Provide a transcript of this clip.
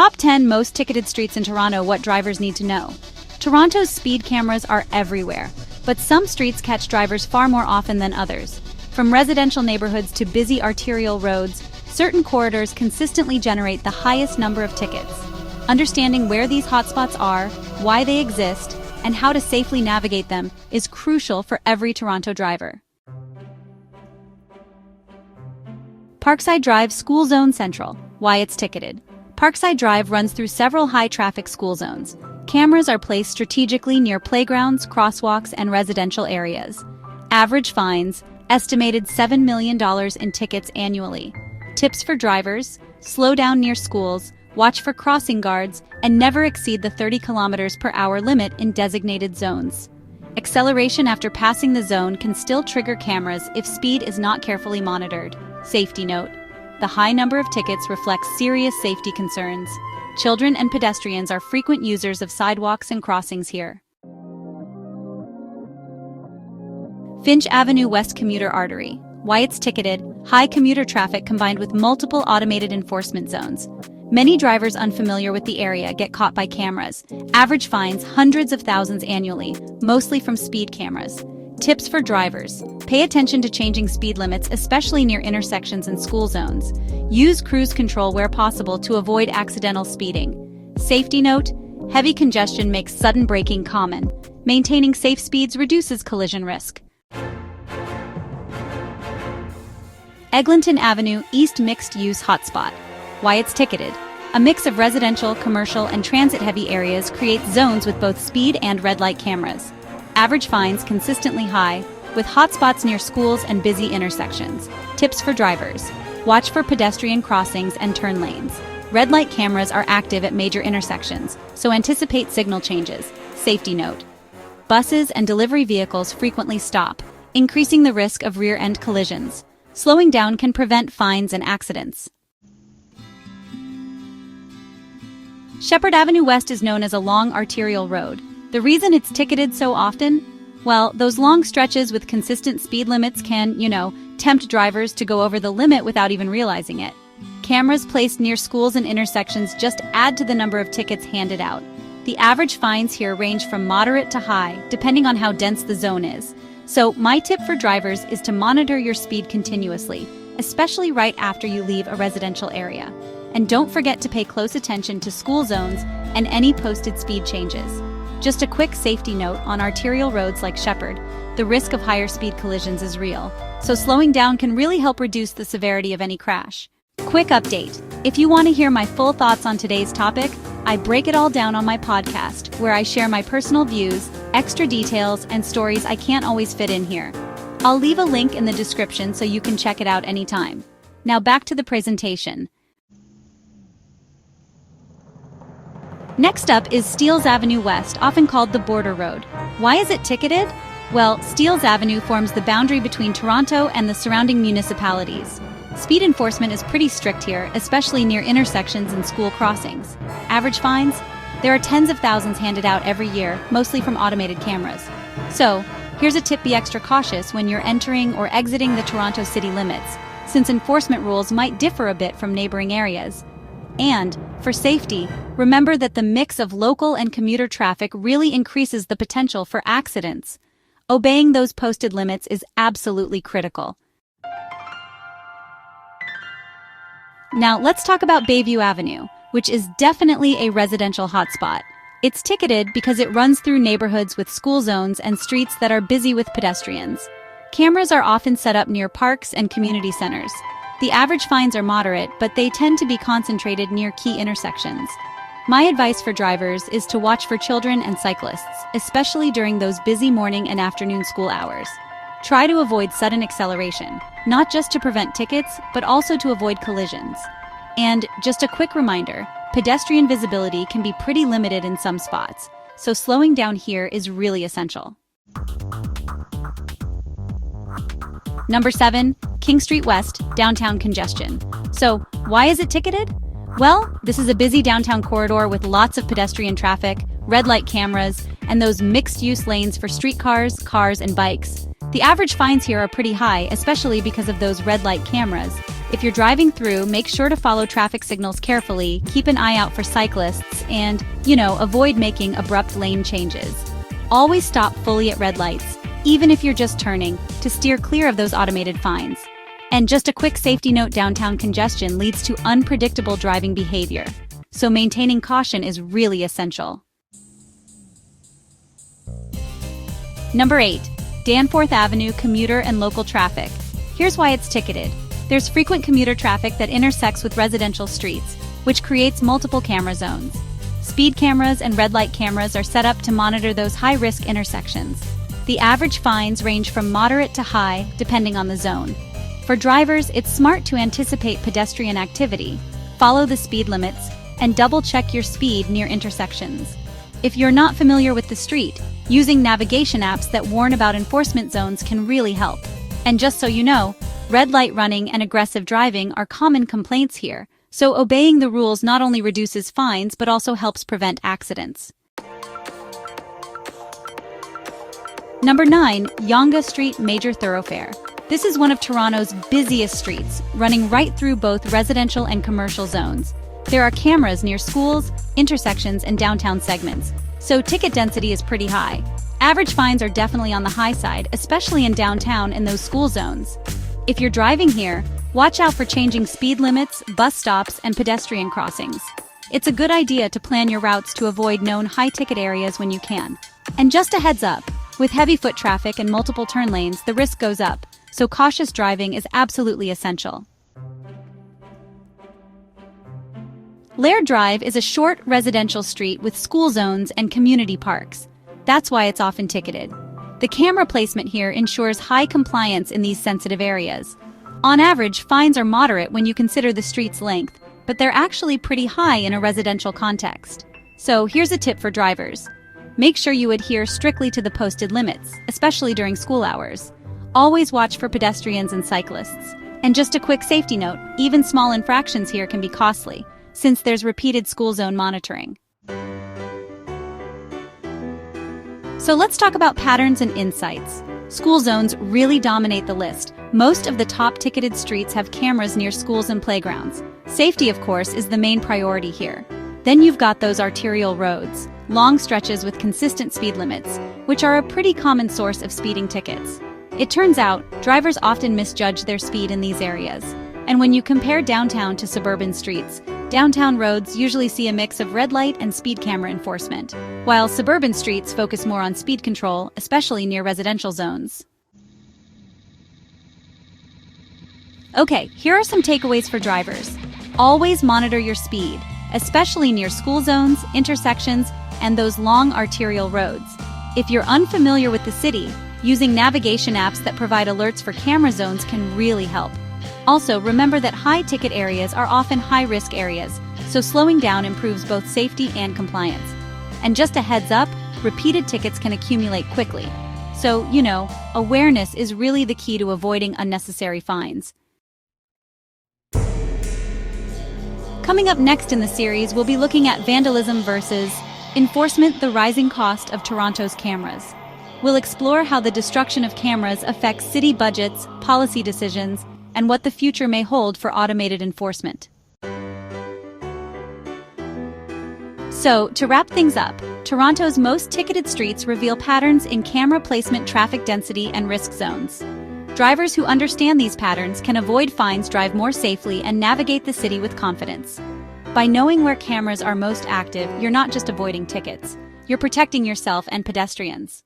Top 10 most ticketed streets in Toronto, what drivers need to know. Toronto's speed cameras are everywhere, but some streets catch drivers far more often than others. From residential neighborhoods to busy arterial roads, certain corridors consistently generate the highest number of tickets. Understanding where these hotspots are, why they exist, and how to safely navigate them is crucial for every Toronto driver. Parkside Drive School Zone Central. Why it's ticketed. Parkside Drive runs through several high-traffic school zones. Cameras are placed strategically near playgrounds, crosswalks, and residential areas. Average fines, estimated $7 million in tickets annually. Tips for drivers: slow down near schools, watch for crossing guards, and never exceed the 30 km/h limit in designated zones. Acceleration after passing the zone can still trigger cameras if speed is not carefully monitored. Safety note: the high number of tickets reflects serious safety concerns. Children and pedestrians are frequent users of sidewalks and crossings here. Finch Avenue West Commuter Artery. Why it's ticketed. High commuter traffic combined with multiple automated enforcement zones. Many drivers unfamiliar with the area get caught by cameras. Average fines hundreds of thousands annually, mostly from speed cameras. Tips for drivers: pay attention to changing speed limits, especially near intersections and school zones. Use cruise control where possible to avoid accidental speeding. Safety note: heavy congestion makes sudden braking common. Maintaining safe speeds reduces collision risk. Eglinton Avenue East Mixed Use Hotspot. Why it's ticketed. A mix of residential, commercial, and transit-heavy areas creates zones with both speed and red light cameras. Average fines consistently high, with hotspots near schools and busy intersections. Tips for drivers: watch for pedestrian crossings and turn lanes. Red light cameras are active at major intersections, so anticipate signal changes. Safety note: buses and delivery vehicles frequently stop, increasing the risk of rear-end collisions. Slowing down can prevent fines and accidents. Shepherd Avenue West is known as a long arterial road. The reason it's ticketed so often? Well, those long stretches with consistent speed limits can, tempt drivers to go over the limit without even realizing it. Cameras placed near schools and intersections just add to the number of tickets handed out. The average fines here range from moderate to high, depending on how dense the zone is. So my tip for drivers is to monitor your speed continuously, especially right after you leave a residential area. And don't forget to pay close attention to school zones and any posted speed changes. Just a quick safety note on arterial roads like Shepherd: the risk of higher speed collisions is real, so slowing down can really help reduce the severity of any crash. Quick update: if you want to hear my full thoughts on today's topic, I break it all down on my podcast, where I share my personal views, extra details, and stories I can't always fit in here. I'll leave a link in the description so you can check it out anytime. Now back to the presentation. Next up is Steeles Avenue West, often called the Border Road. Why is it ticketed? Well, Steeles Avenue forms the boundary between Toronto and the surrounding municipalities. Speed enforcement is pretty strict here, especially near intersections and school crossings. Average fines? There are tens of thousands handed out every year, mostly from automated cameras. So, here's a tip: be extra cautious when you're entering or exiting the Toronto city limits, since enforcement rules might differ a bit from neighboring areas. And, for safety, remember that the mix of local and commuter traffic really increases the potential for accidents. Obeying those posted limits is absolutely critical. Now let's talk about Bayview Avenue, which is definitely a residential hotspot. It's ticketed because it runs through neighborhoods with school zones and streets that are busy with pedestrians. Cameras are often set up near parks and community centers. The average fines are moderate, but they tend to be concentrated near key intersections. My advice for drivers is to watch for children and cyclists, especially during those busy morning and afternoon school hours. Try to avoid sudden acceleration, not just to prevent tickets, but also to avoid collisions. And just a quick reminder, pedestrian visibility can be pretty limited in some spots, so slowing down here is really essential. Number 7, King Street West, downtown congestion. So, why is it ticketed? Well, this is a busy downtown corridor with lots of pedestrian traffic, red light cameras, and those mixed-use lanes for streetcars, cars, and bikes. The average fines here are pretty high, especially because of those red light cameras. If you're driving through, make sure to follow traffic signals carefully, keep an eye out for cyclists, and, avoid making abrupt lane changes. Always stop fully at red lights, even if you're just turning, to steer clear of those automated fines. And just a quick safety note: downtown congestion leads to unpredictable driving behavior, so maintaining caution is really essential. Number 8. Danforth Avenue commuter and local traffic. Here's why it's ticketed. There's frequent commuter traffic that intersects with residential streets, which creates multiple camera zones. Speed cameras and red light cameras are set up to monitor those high-risk intersections. The average fines range from moderate to high, depending on the zone. For drivers, it's smart to anticipate pedestrian activity, follow the speed limits, and double-check your speed near intersections. If you're not familiar with the street, using navigation apps that warn about enforcement zones can really help. And just so you know, red light running and aggressive driving are common complaints here, so obeying the rules not only reduces fines but also helps prevent accidents. Number 9. Yonge Street Major Thoroughfare. This is one of Toronto's busiest streets, running right through both residential and commercial zones. There are cameras near schools, intersections, and downtown segments, so ticket density is pretty high. Average fines are definitely on the high side, especially in downtown and those school zones. If you're driving here, watch out for changing speed limits, bus stops, and pedestrian crossings. It's a good idea to plan your routes to avoid known high-ticket areas when you can. And just a heads up, with heavy foot traffic and multiple turn lanes, the risk goes up, so cautious driving is absolutely essential. Laird Drive is a short residential street with school zones and community parks. That's why it's often ticketed. The camera placement here ensures high compliance in these sensitive areas. On average, fines are moderate when you consider the street's length, but they're actually pretty high in a residential context. So here's a tip for drivers. Make sure you adhere strictly to the posted limits, especially during school hours. Always watch for pedestrians and cyclists. And just a quick safety note, even small infractions here can be costly, since there's repeated school zone monitoring. So let's talk about patterns and insights. School zones really dominate the list. Most of the top ticketed streets have cameras near schools and playgrounds. Safety, of course, is the main priority here. Then you've got those arterial roads, long stretches with consistent speed limits, which are a pretty common source of speeding tickets. It turns out, drivers often misjudge their speed in these areas. And when you compare downtown to suburban streets, downtown roads usually see a mix of red light and speed camera enforcement, while suburban streets focus more on speed control, especially near residential zones. Okay, here are some takeaways for drivers. Always monitor your speed, especially near school zones, intersections, and those long arterial roads. If you're unfamiliar with the city, using navigation apps that provide alerts for camera zones can really help. Also, remember that high-ticket areas are often high-risk areas, so slowing down improves both safety and compliance. And just a heads up, repeated tickets can accumulate quickly. So, awareness is really the key to avoiding unnecessary fines. Coming up next in the series, we'll be looking at vandalism versus enforcement, the rising cost of Toronto's cameras. We'll explore how the destruction of cameras affects city budgets, policy decisions, and what the future may hold for automated enforcement. So, to wrap things up, Toronto's most ticketed streets reveal patterns in camera placement, traffic density, and risk zones. Drivers who understand these patterns can avoid fines, drive more safely, and navigate the city with confidence. By knowing where cameras are most active, you're not just avoiding tickets, you're protecting yourself and pedestrians.